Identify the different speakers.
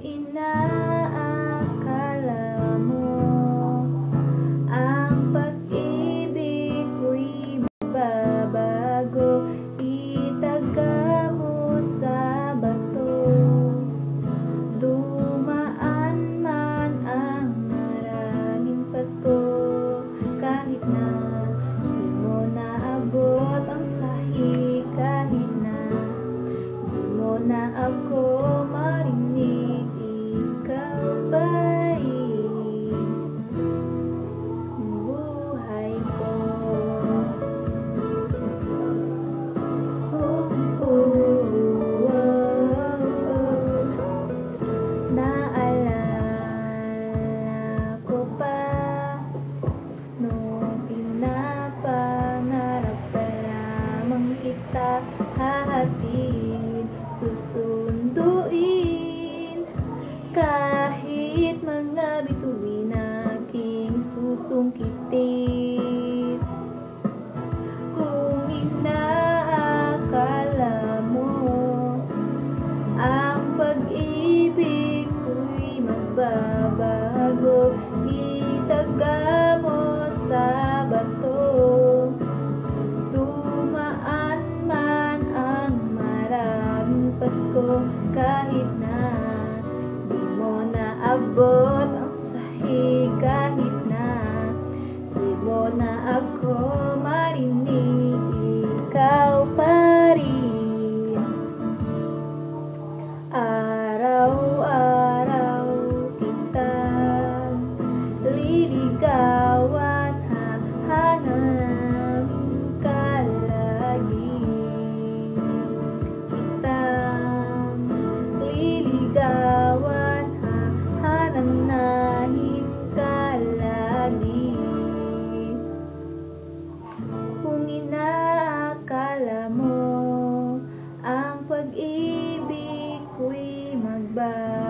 Speaker 1: inaakala mo ang pag-ibig ko'y magbabago, itaga mo sa bato. Dumaan man ang maraming Pasko, kahit na di mo naabot ang sahig, kahit na di mo na ako marinig, ikaw pa rin buhay ko. Naalala ko pa nung pinapangarap pa lamang kita hahatid, susunduin kahit mga bituin aking susungkitin. Kung inaakala mo ang pag-ibig ko'y magbabago, itaga mo sa bato. Dumaan man ang maraming Pasko, kahit na di mo naabot ang sahig, kahit na di mo na ako marinig, ikaw pa rin. Araw-araw kitang liligawan, hahanapin ka lagi. Kitang liligawan, hahanapin ka lagi. Kung inaakala mo ang pag-ibig ko'y magbabago,